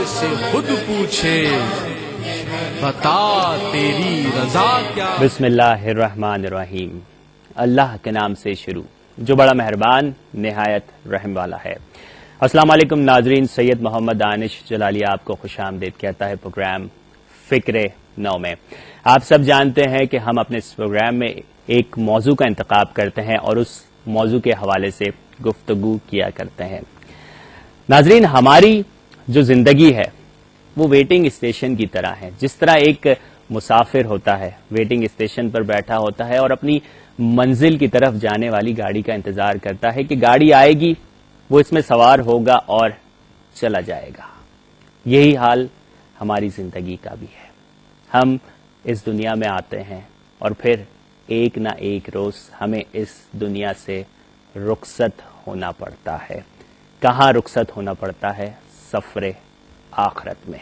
سے خود پوچھے بتا تیری رضا کیا. بسم اللہ الرحمن الرحیم. اللہ کے نام سے شروع جو بڑا مہربان نہایت رحم والا ہے. السلام علیکم ناظرین. سید محمد دانش جلالی آپ کو خوش آمدید کہتا ہے پروگرام فکر نو میں. آپ سب جانتے ہیں کہ ہم اپنے اس پروگرام میں ایک موضوع کا انتخاب کرتے ہیں اور اس موضوع کے حوالے سے گفتگو کیا کرتے ہیں. ناظرین، ہماری جو زندگی ہے وہ ویٹنگ اسٹیشن کی طرح ہے. جس طرح ایک مسافر ہوتا ہے، ویٹنگ اسٹیشن پر بیٹھا ہوتا ہے اور اپنی منزل کی طرف جانے والی گاڑی کا انتظار کرتا ہے کہ گاڑی آئے گی، وہ اس میں سوار ہوگا اور چلا جائے گا. یہی حال ہماری زندگی کا بھی ہے. ہم اس دنیا میں آتے ہیں اور پھر ایک نہ ایک روز ہمیں اس دنیا سے رخصت ہونا پڑتا ہے. کہاں رخصت ہونا پڑتا ہے؟ سفر آخرت میں.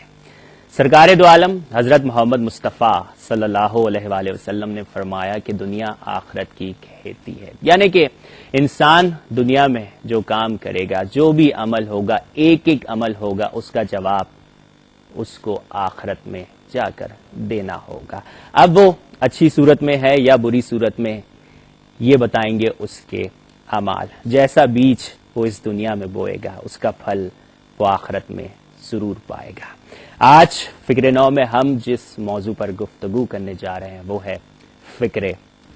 سرکار دو عالم حضرت محمد مصطفیٰ صلی اللہ علیہ وآلہ وسلم نے فرمایا کہ دنیا آخرت کی کھیتی ہے. یعنی کہ انسان دنیا میں جو کام کرے گا، جو بھی عمل ہوگا، ایک ایک عمل ہوگا، اس کا جواب اس کو آخرت میں جا کر دینا ہوگا. اب وہ اچھی صورت میں ہے یا بری صورت میں، یہ بتائیں گے اس کے اعمال. جیسا بیج وہ اس دنیا میں بوئے گا، اس کا پھل وہ آخرت میں ضرور پائے گا. آج فکر نو میں ہم جس موضوع پر گفتگو کرنے جا رہے ہیں وہ ہے فکر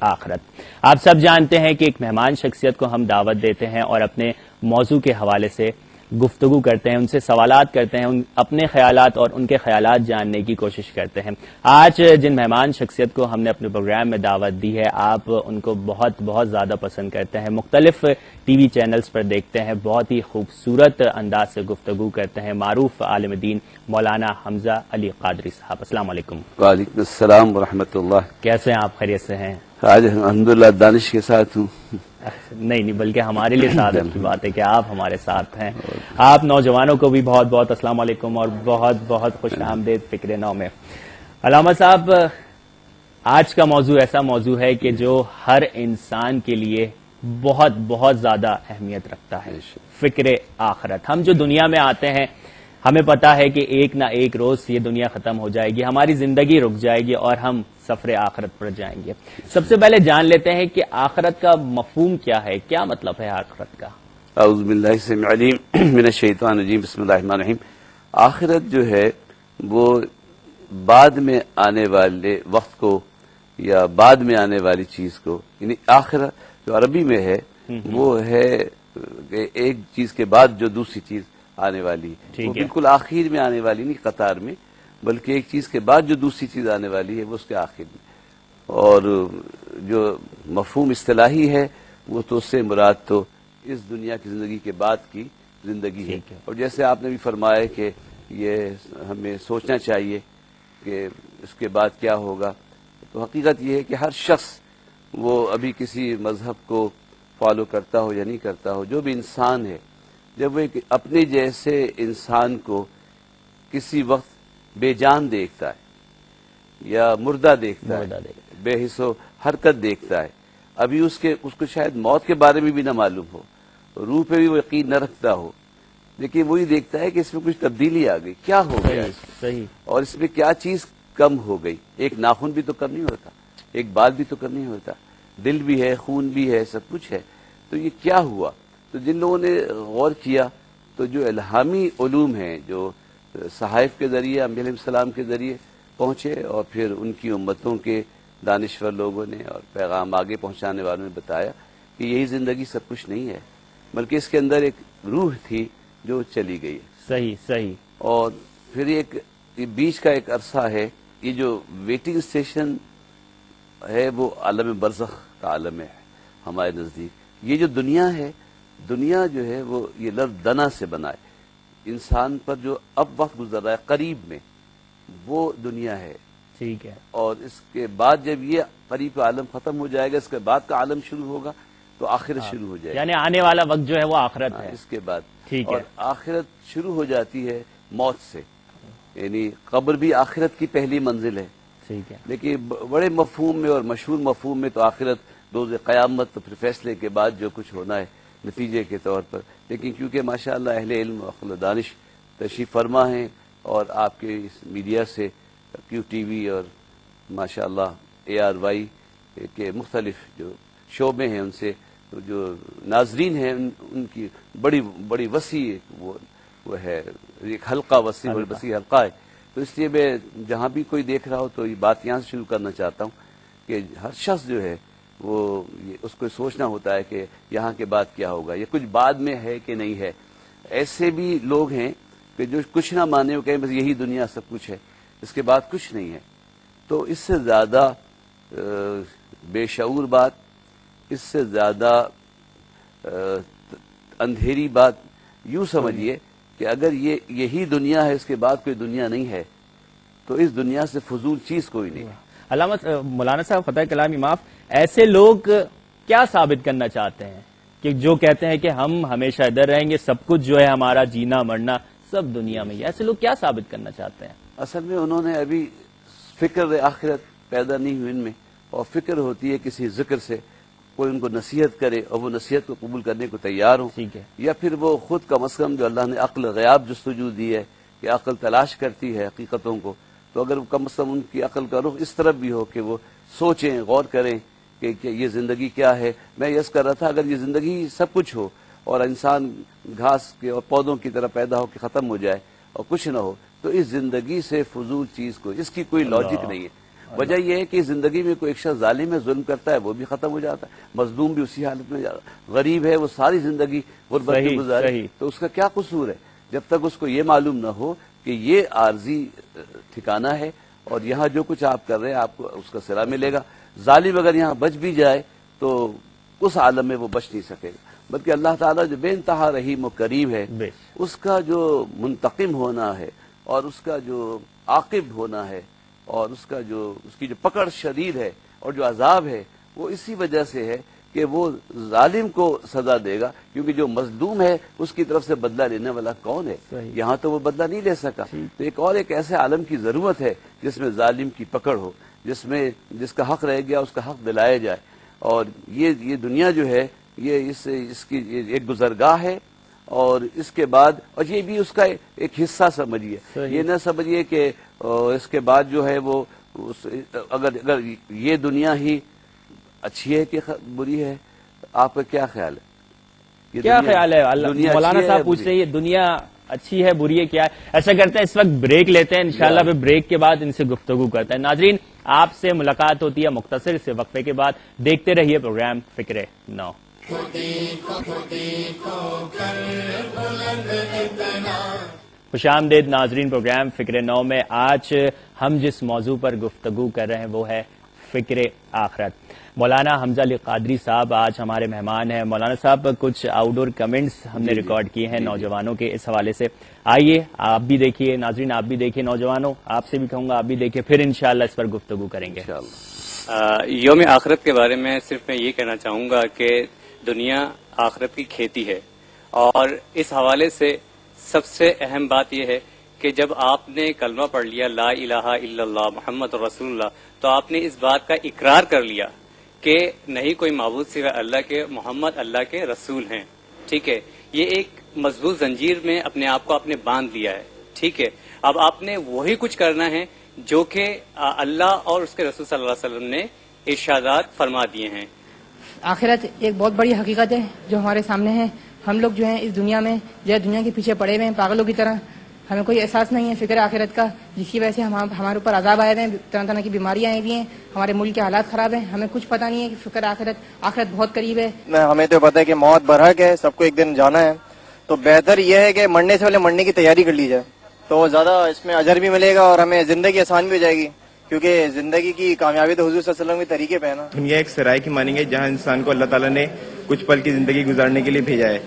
آخرت. آپ سب جانتے ہیں کہ ایک مہمان شخصیت کو ہم دعوت دیتے ہیں اور اپنے موضوع کے حوالے سے گفتگو کرتے ہیں، ان سے سوالات کرتے ہیں، اپنے خیالات اور ان کے خیالات جاننے کی کوشش کرتے ہیں. آج جن مہمان شخصیت کو ہم نے اپنے پروگرام میں دعوت دی ہے، آپ ان کو بہت بہت زیادہ پسند کرتے ہیں، مختلف ٹی وی چینلز پر دیکھتے ہیں، بہت ہی خوبصورت انداز سے گفتگو کرتے ہیں. معروف عالم دین مولانا حمزہ علی قادری صاحب، السلام علیکم. وعلیکم السلام ورحمۃ اللہ. کیسے ہیں آپ؟ خیریت سے ہیں؟ آج الحمدللہ دانش کے ساتھ ہوں. نہیں بلکہ ہمارے لیے سعادت کی بات ہے کہ آپ ہمارے ساتھ ہیں. آپ نوجوانوں کو بھی بہت بہت السلام علیکم اور بہت بہت خوش آمدید فکر نو میں. علامہ صاحب، آج کا موضوع ایسا موضوع ہے کہ جو ہر انسان کے لیے بہت بہت زیادہ اہمیت رکھتا ہے، فکر آخرت. ہم جو دنیا میں آتے ہیں ہمیں پتا ہے کہ ایک نہ ایک روز یہ دنیا ختم ہو جائے گی، ہماری زندگی رک جائے گی اور ہم سفر آخرت پر جائیں گے. سب سے پہلے جان لیتے ہیں کہ آخرت کا مفہوم کیا ہے، کیا مطلب ہے آخرت کا؟ اعوذ باللہ السمیع العلیم من الشیطان الرجیم. بسم اللہ الرحمن الرحیم. آخرت جو ہے وہ بعد میں آنے والے وقت کو یا بعد میں آنے والی چیز کو، یعنی آخرت جو عربی میں ہے وہ ہے کہ ایک چیز کے بعد جو دوسری چیز آنے والی ہے، وہ بالکل آخر میں آنے والی نہیں قطار میں، بلکہ ایک چیز کے بعد جو دوسری چیز آنے والی ہے وہ اس کے آخر میں. اور جو مفہوم اصطلاحی ہے وہ تو اس سے مراد تو اس دنیا کی زندگی کے بعد کی زندگی ہے. اور جیسے آپ نے بھی فرمایا کہ یہ ہمیں سوچنا چاہیے کہ اس کے بعد کیا ہوگا، تو حقیقت یہ ہے کہ ہر شخص وہ ابھی کسی مذہب کو فالو کرتا ہو یا نہیں کرتا ہو، جو بھی انسان ہے، جب وہ ایک اپنے جیسے انسان کو کسی وقت بے جان دیکھتا ہے یا مردہ دیکھتا ہے، بے حس و حرکت دیکھتا ہے، ابھی اس کو شاید موت کے بارے میں بھی نہ معلوم ہو، روح پہ بھی وہ یقین نہ رکھتا ہو، لیکن وہی دیکھتا ہے کہ اس میں کچھ تبدیلی آ گئی، کیا ہو گیا صحیح، اور اس میں کیا چیز کم ہو گئی. ایک ناخن بھی تو کم نہیں ہوتا، ایک بال بھی تو کم نہیں ہوتا، دل بھی ہے، خون بھی ہے، سب کچھ ہے. تو یہ کیا ہوا؟ تو جن لوگوں نے غور کیا تو جو الہامی علوم ہیں جو صحائف کے ذریعے انبیاء علیہ السلام کے ذریعے پہنچے اور پھر ان کی امتوں کے دانشور لوگوں نے اور پیغام آگے پہنچانے والوں نے بتایا کہ یہی زندگی سب کچھ نہیں ہے، بلکہ اس کے اندر ایک روح تھی جو چلی گئی. صحیح. اور پھر یہ بیچ کا ایک عرصہ ہے، یہ جو ویٹنگ اسٹیشن ہے وہ عالم برزخ کا عالم ہے ہمارے نزدیک. یہ جو دنیا ہے، دنیا جو ہے وہ یہ لفظ دنا سے بنا ہے. انسان پر جو اب وقت گزر رہا ہے قریب میں، وہ دنیا ہے. ٹھیک ہے. اور اس کے بعد جب یہ قریب کا عالم ختم ہو جائے گا، اس کے بعد کا عالم شروع ہوگا تو آخرت شروع ہو جائے گی. یعنی آنے والا وقت جو ہے وہ آخرت ہے. اس کے بعد ٹھیک ہے. اور آخرت شروع ہو جاتی ہے موت سے، یعنی قبر بھی آخرت کی پہلی منزل ہے. ٹھیک ہے. لیکن بڑے مفہوم میں اور مشہور مفہوم میں تو آخرت روز قیامت تو پھر فیصلے کے بعد جو کچھ ہونا ہے نتیجے کے طور پر. لیکن کیونکہ ماشاءاللہ اہل علم و عقل و دانش تشریف فرما ہیں اور آپ کے اس میڈیا سے کیو ٹی وی اور ماشاءاللہ ARY کے مختلف جو شعبے ہیں ان سے جو ناظرین ہیں ان کی بڑی وسیع وہ ہے، ایک حلقہ وسیع حلقہ ہے. تو اس لیے میں جہاں بھی کوئی دیکھ رہا ہو تو یہ بات یہاں سے شروع کرنا چاہتا ہوں کہ ہر شخص جو ہے وہ اس کو سوچنا ہوتا ہے کہ یہاں کے بعد کیا ہوگا، یہ کچھ بعد میں ہے کہ نہیں ہے. ایسے بھی لوگ ہیں کہ جو کچھ نہ مانے وہ کہیں بس یہی دنیا سب کچھ ہے، اس کے بعد کچھ نہیں ہے. تو اس سے زیادہ بے شعور بات، اس سے زیادہ اندھیری بات یوں سمجھیے کہ اگر یہی دنیا ہے، اس کے بعد کوئی دنیا نہیں ہے، تو اس دنیا سے فضول چیز کوئی نہیں ہے. علامہ مولانا صاحب خطۂ کلامی معاف، ایسے لوگ کیا ثابت کرنا چاہتے ہیں کہ جو کہتے ہیں کہ ہم ہمیشہ ادھر رہیں گے، سب کچھ جو ہے ہمارا جینا مرنا سب دنیا میں ہی، ایسے لوگ کیا ثابت کرنا چاہتے ہیں؟ اصل میں انہوں نے ابھی فکر آخرت پیدا نہیں ہوئی ان میں، اور فکر ہوتی ہے کسی ذکر سے کوئی ان کو نصیحت کرے اور وہ نصیحت کو قبول کرنے کو تیار ہوں، ٹھیک ہے، یا پھر وہ خود کم از کم جو اللہ نے عقل غیاب جستجو دی ہے کہ عقل تلاش کرتی ہے حقیقتوں کو، تو اگر کم از کم ان کی عقل کا رخ اس طرف بھی ہو کہ وہ سوچیں، غور کریں کہ یہ زندگی کیا ہے. میں یس کر رہا تھا اگر یہ زندگی سب کچھ ہو اور انسان گھاس کے اور پودوں کی طرح پیدا ہو کے ختم ہو جائے اور کچھ نہ ہو، تو اس زندگی سے فضول چیز کو اس کی کوئی لاجک نہیں ہے. وجہ یہ ہے کہ زندگی میں کوئی ایک شخص ظالم ہے، ظلم کرتا ہے، وہ بھی ختم ہو جاتا ہے، مظلوم بھی اسی حالت میں جاتا ہے، غریب ہے وہ ساری زندگی غربت میں گزارے، تو اس کا کیا قصور ہے جب تک اس کو یہ معلوم نہ ہو کہ یہ عارضی ٹھکانہ ہے اور یہاں جو کچھ آپ کر رہے ہیں آپ کو اس کا صلہ ملے گا. ظالم اگر یہاں بچ بھی جائے تو اس عالم میں وہ بچ نہیں سکے گا، بلکہ اللہ تعالیٰ جو بے انتہا رحیم و کریم ہے، اس کا جو منتقم ہونا ہے اور اس کا جو عاقب ہونا ہے اور اس کی جو پکڑ شدید ہے اور جو عذاب ہے، وہ اسی وجہ سے ہے کہ وہ ظالم کو سزا دے گا، کیونکہ جو مظلوم ہے اس کی طرف سے بدلہ لینے والا کون ہے؟ یہاں تو وہ بدلہ نہیں لے سکا. تو ایک ایسے عالم کی ضرورت ہے جس میں ظالم کی پکڑ ہو، جس کا حق رہ گیا اس کا حق دلایا جائے. اور یہ دنیا جو ہے یہ اس کی ایک گزرگاہ ہے، اور اس کے بعد اور یہ بھی اس کا ایک حصہ سمجھیے. یہ نہ سمجھیے کہ اس کے بعد جو ہے وہ اگر یہ دنیا ہی اچھی ہے کہ بری ہے، آپ کا کیا خیال ہے؟ کیا خیال ہے مولانا صاحب پوچھ رہے ہیں یہ دنیا اچھی ہے بری ہے کیا ہے؟ ایسا کرتے ہیں اس وقت بریک لیتے ہیں، انشاءاللہ پھر بریک کے بعد ان سے گفتگو کرتے ہیں. ناظرین آپ سے ملاقات ہوتی ہے مختصر سے وقفے کے بعد، دیکھتے رہیے پروگرام فکر نو. خوش آمدید ناظرین پروگرام فکر نو میں. آج ہم جس موضوع پر گفتگو کر رہے ہیں وہ ہے فکر آخرت. مولانا حمزہ علی قادری صاحب آج ہمارے مہمان ہیں. مولانا صاحب کچھ آؤٹ ڈور کمنٹس ہم نے ریکارڈ کیے ہیں نوجوانوں کے اس حوالے سے، آئیے آپ بھی دیکھیے، ناظرین آپ بھی دیکھیے، نوجوانوں آپ سے بھی کہوں گا آپ بھی دیکھیے، پھر انشاءاللہ اس پر گفتگو کریں گے. یوم آخرت کے بارے میں صرف میں یہ کہنا چاہوں گا کہ دنیا آخرت کی کھیتی ہے، اور اس حوالے سے سب سے اہم بات یہ ہے کہ جب آپ نے کلمہ پڑھ لیا لا الہ الا اللہ محمد رسول اللہ، تو آپ نے اس بات کا اقرار کر لیا کہ نہیں کوئی معبود سوائے اللہ کے، محمد اللہ کے رسول ہیں. ٹھیک ہے، یہ ایک مضبوط زنجیر میں اپنے آپ کو آپ نے باندھ لیا ہے. ٹھیک ہے، اب آپ نے وہی کچھ کرنا ہے جو کہ اللہ اور اس کے رسول صلی اللہ علیہ وسلم نے ارشادات فرما دیے ہیں. آخرت ایک بہت بڑی حقیقت ہے جو ہمارے سامنے ہے. ہم لوگ جو ہیں اس دنیا میں جو ہے دنیا کے پیچھے پڑے ہوئے ہیں پاگلوں کی طرح. ہمیں کوئی احساس نہیں ہے فکر آخرت کا، جس کی وجہ سے ہمارے اوپر عذاب آئے ہوئے ہیں، طرح طرح کی بیماریاں آئی ہوئی ہیں، ہمارے ملک کے حالات خراب ہیں. ہمیں کچھ پتہ نہیں ہے کہ فکر آخرت بہت قریب ہے. ہمیں تو پتہ ہے کہ موت برحق ہے، سب کو ایک دن جانا ہے، تو بہتر یہ ہے کہ مرنے سے پہلے مرنے کی تیاری کر لی جائے، تو زیادہ اس میں اجر بھی ملے گا اور ہمیں زندگی آسان بھی ہو جائے گی، کیونکہ زندگی کی کامیابی تو حضور صلی اللہ علیہ وسلم کے طریقے پہ ہے نا. دنیا ایک سرائے کی مانیں گے جہاں انسان کو اللہ تعالیٰ نے کچھ پل کی زندگی گزارنے کے لیے بھیجا ہے.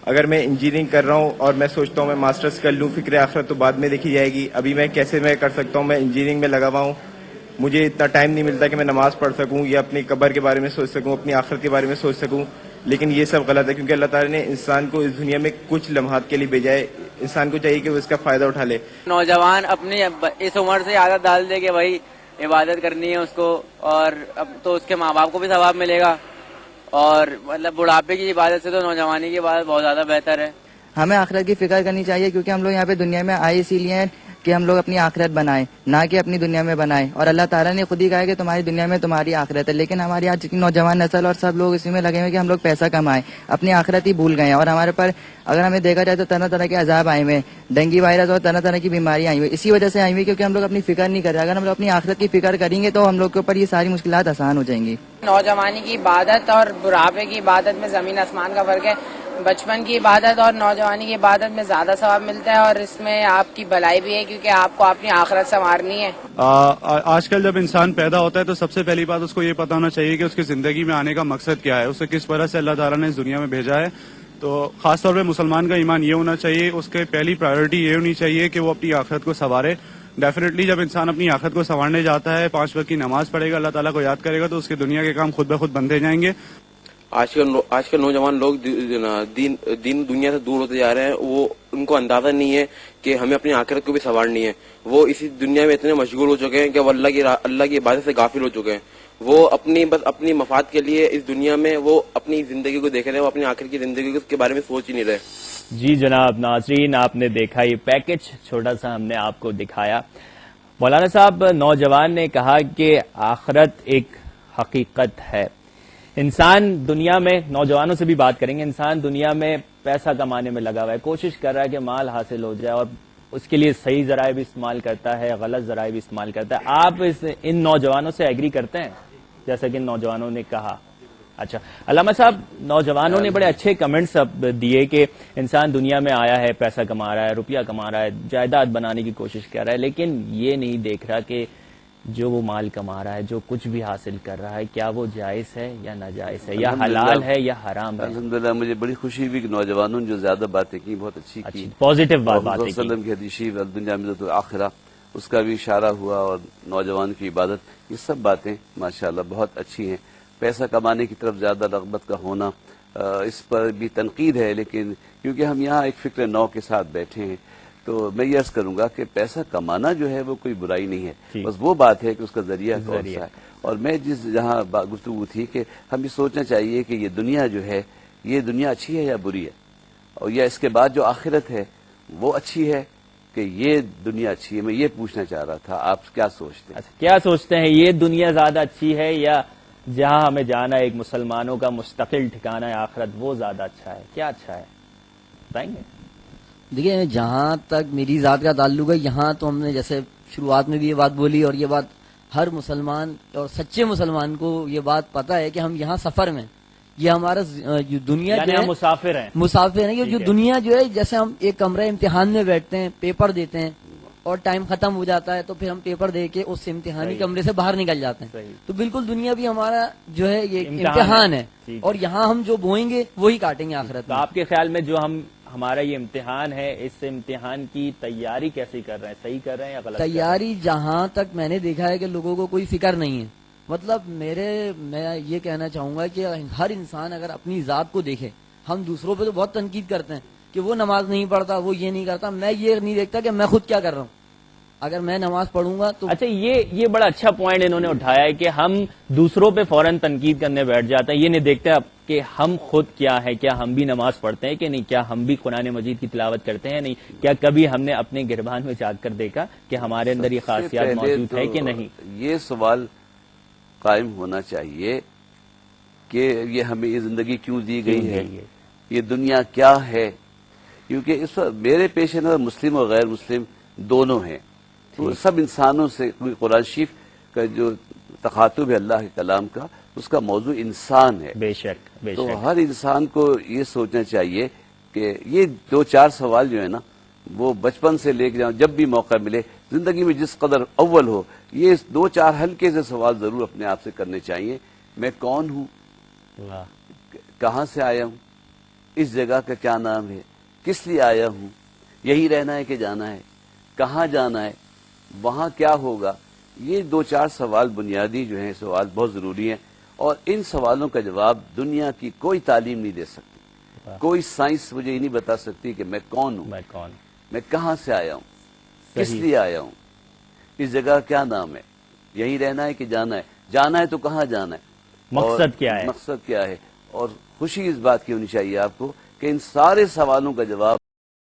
اگر میں انجینئرنگ کر رہا ہوں اور میں سوچتا ہوں میں ماسٹرز کر لوں، فکر آخرت تو بعد میں دیکھی جائے گی. ابھی میں کیسے میں کر سکتا ہوں، میں انجینئرنگ میں لگا ہوا ہوں، مجھے اتنا ٹائم نہیں ملتا کہ میں نماز پڑھ سکوں یا اپنی قبر کے بارے میں سوچ سکوں، اپنی آخرت کے بارے میں سوچ سکوں. لیکن یہ سب غلط ہے، کیونکہ اللہ تعالیٰ نے انسان کو اس دنیا میں کچھ لمحات کے لیے بھیجا ہے. انسان کو چاہیے کہ وہ اس کا فائدہ اٹھا لے. نوجوان اپنی اس عمر سے عادت ڈال دے کہ بھائی عبادت کرنی ہے اس کو، اور اب تو اس کے ماں باپ کو بھی ثواب ملے گا، اور مطلب بڑھاپے کی عبادت سے تو نوجوانی کی عبادت بہت زیادہ بہتر ہے. ہمیں آخرت کی فکر کرنی چاہیے، کیونکہ ہم لوگ یہاں پہ دنیا میں آئے اسی لیے ہیں کہ ہم لوگ اپنی آخرت بنائیں، نہ کہ اپنی دنیا میں بنائیں. اور اللہ تعالیٰ نے خود ہی کہا ہے کہ تمہاری دنیا میں تمہاری آخرت ہے، لیکن ہماری آج کی نوجوان نسل اور سب لوگ اسی میں لگے ہوئے کہ ہم لوگ پیسہ کمائیں، اپنی آخرت ہی بھول گئے ہیں. اور ہمارے پر اگر ہمیں دیکھا جائے تو طرح طرح کے عذاب آئے ہوئے ہیں، ڈینگی وائرس اور طرح طرح کی بیماریاں آئی ہوئی، اسی وجہ سے آئی ہوئی کیونکہ ہم لوگ اپنی فکر نہیں کر رہے. اگر ہم لوگ اپنی آخرت کی فکر کریں گے تو ہم لوگ کے اوپر یہ ساری مشکلات آسان ہو جائیں گی. نوجوانی کی عبادت اور بڑھاپے کی عبادت میں زمین آسمان کا فرق ہے. بچپن کی عبادت اور نوجوانی کی عبادت میں زیادہ ثواب ملتا ہے اور اس میں آپ کی بھلائی بھی ہے کیونکہ آپ کو اپنی آخرت سنوارنی ہے. آج کل جب انسان پیدا ہوتا ہے تو سب سے پہلی بات اس کو یہ پتا ہونا چاہیے کہ اس کی زندگی میں آنے کا مقصد کیا ہے، اسے کس طرح سے اللہ تعالیٰ نے اس دنیا میں بھیجا ہے. تو خاص طور پہ مسلمان کا ایمان یہ ہونا چاہیے، اس کے پہلی پرائیورٹی یہ ہونی چاہیے کہ وہ اپنی آخرت کو سنوارے. ڈیفینیٹلی جب انسان اپنی آخرت کو سنوارنے جاتا ہے، 5 وقت کی نماز پڑھے گا، اللہ تعالیٰ کو یاد کرے گا، تو اس کے دنیا کے کام خود بخود بندے جائیں گے. آج کل نوجوان لوگ دین دنیا سے دور ہوتے جا رہے ہیں. وہ ان کو اندازہ نہیں ہے کہ ہمیں اپنی آخرت کو بھی سنوارنی ہے. وہ اسی دنیا میں اتنے مشغول ہو چکے ہیں کہ وہ اللہ کی عبادت سے غافل ہو چکے ہیں. وہ بس اپنی مفاد کے لیے اس دنیا میں وہ اپنی زندگی کو دیکھ رہے ہیں، وہ اپنی آخر کی زندگی کے بارے میں سوچ ہی نہیں رہے. جی جناب ناظرین، آپ نے دیکھا یہ پیکج چھوٹا سا ہم نے آپ کو دکھایا. مولانا صاحب، نوجوان نے کہا کہ آخرت ایک حقیقت ہے. انسان دنیا میں، نوجوانوں سے بھی بات کریں گے، انسان دنیا میں پیسہ کمانے میں لگا ہوا ہے، کوشش کر رہا ہے کہ مال حاصل ہو جائے اور اس کے لیے صحیح ذرائع بھی استعمال کرتا ہے، غلط ذرائع بھی استعمال کرتا ہے. آپ ان نوجوانوں سے ایگری کرتے ہیں جیسا کہ ان نوجوانوں نے کہا؟ اچھا علامہ صاحب، نوجوانوں نے بڑے اچھے کمنٹس اب دیے کہ انسان دنیا میں آیا ہے، پیسہ کما رہا ہے، روپیہ کما رہا ہے، جائیداد بنانے کی کوشش کر رہا ہے، لیکن یہ نہیں دیکھ رہا کہ جو وہ مال کما رہا ہے، جو کچھ بھی حاصل کر رہا ہے، کیا وہ جائز ہے یا ناجائز ہے، یا حلال ہے یا حرام ہے. الحمدللہ مجھے بڑی خوشی ہوئی کہ نوجوانوں نے جو زیادہ باتیں کی، بہت اچھی کی، پازیٹیو باتیں کی. وسلم کی حدیث شریف الدنیا میں تو آخرہ، اس کا بھی اشارہ ہوا، اور نوجوان کی عبادت، یہ سب باتیں ماشاءاللہ بہت اچھی ہیں. پیسہ کمانے کی طرف زیادہ رغبت کا ہونا، اس پر بھی تنقید ہے، لیکن کیونکہ ہم یہاں ایک فکر نو کے ساتھ بیٹھے ہیں تو میں یہ عرض کروں گا کہ پیسہ کمانا جو ہے وہ کوئی برائی نہیں ہے، بس وہ بات ہے کہ اس کا ذریعہ کون سا ہے. اور میں جہاں گفتگو تھی کہ ہم یہ سوچنا چاہیے کہ یہ دنیا جو ہے، یہ دنیا اچھی ہے یا بری ہے، اور یا اس کے بعد جو آخرت ہے وہ اچھی ہے کہ یہ دنیا اچھی ہے. میں یہ پوچھنا چاہ رہا تھا، آپ کیا سوچتے ہیں؟ کیا سوچتے ہیں، یہ دنیا زیادہ اچھی ہے یا جہاں ہمیں جانا ہے ایک مسلمانوں کا مستقل ٹھکانہ ہے آخرت، وہ زیادہ اچھا ہے؟ کیا اچھا ہے بتائیں گے؟ دیکھیے، جہاں تک میری ذات کا تعلق ہے، یہاں تو ہم نے جیسے شروعات میں بھی یہ بات بولی، اور یہ بات ہر مسلمان اور سچے مسلمان کو یہ بات پتا ہے کہ ہم یہاں سفر میں، یہ ہمارا دنیا یعنی جو ہے مسافر ہیں. یہ جو دنیا جو ہے، جیسے ہم ایک کمرہ امتحان میں بیٹھتے ہیں، پیپر دیتے ہیں اور ٹائم ختم ہو جاتا ہے تو پھر ہم پیپر دے کے اس امتحانی کمرے سے باہر نکل جاتے ہیں. تو بالکل دنیا بھی ہمارا جو ہے یہ امتحان ہے، اور یہاں ہم جو بوئیں گے وہی کاٹیں گے آخرت میں. آپ کے خیال میں جو ہمارا یہ امتحان ہے، اس امتحان کی تیاری کیسی کر رہے ہیں؟ صحیح کر رہے ہیں یا غلط؟ تیاری جہاں تک میں نے دیکھا ہے کہ لوگوں کو کوئی فکر نہیں ہے. مطلب میں یہ کہنا چاہوں گا کہ ہر انسان اگر اپنی ذات کو دیکھے، ہم دوسروں پہ تو بہت تنقید کرتے ہیں کہ وہ نماز نہیں پڑھتا، وہ یہ نہیں کرتا. میں یہ نہیں دیکھتا کہ میں خود کیا کر رہا ہوں. اگر میں نماز پڑھوں گا تو اچھا، یہ بڑا اچھا پوائنٹ انہوں نے اٹھایا ہے کہ ہم دوسروں پہ فوراً تنقید کرنے بیٹھ جاتے ہیں، یہ نہیں دیکھتے کہ ہم خود کیا ہے، کیا ہم بھی نماز پڑھتے ہیں کہ نہیں، کیا ہم بھی قرآن مجید کی تلاوت کرتے ہیں نہیں، کیا کبھی ہم نے اپنے گربان میں جا کر دیکھا کہ ہمارے اندر یہ خاصیات موجود ہے کہ نہیں. یہ سوال قائم ہونا چاہیے کہ یہ ہمیں یہ زندگی کیوں دی گئی ہے، یہ دنیا کیا ہے. کیونکہ اس وقت میرے پیش نظر مسلم اور غیر مسلم دونوں ہیں. تو سب انسانوں سے قرآن شریف کا جو تخاطب ہے اللہ کے کلام کا، اس کا موضوع انسان ہے. بے شک تو ہر انسان کو یہ سوچنا چاہیے کہ یہ 2-4 سوال جو ہے نا، وہ بچپن سے لے کے جاؤ، جب بھی موقع ملے زندگی میں جس قدر اول ہو، یہ 2-4 ہلکے سے سوال ضرور اپنے آپ سے کرنے چاہیے. میں کون ہوں، کہاں سے آیا ہوں، اس جگہ کا کیا نام ہے، کس لیے آیا ہوں، یہی رہنا ہے کہ جانا ہے، کہاں جانا ہے، وہاں کیا ہوگا. یہ 2-4 سوال بنیادی جو ہیں سوال بہت ضروری ہیں، اور ان سوالوں کا جواب دنیا کی کوئی تعلیم نہیں دے سکتی. کوئی سائنس مجھے یہ نہیں بتا سکتی کہ میں کون ہوں، میں کہاں سے آیا ہوں، کس لیے آیا ہوں، اس جگہ کیا نام ہے، یہی رہنا ہے کہ جانا ہے، جانا ہے تو کہاں جانا ہے، مقصد کیا ہے، مقصد کیا ہے. اور خوشی اس بات کی ہونی چاہیے آپ کو کہ ان سارے سوالوں کا جواب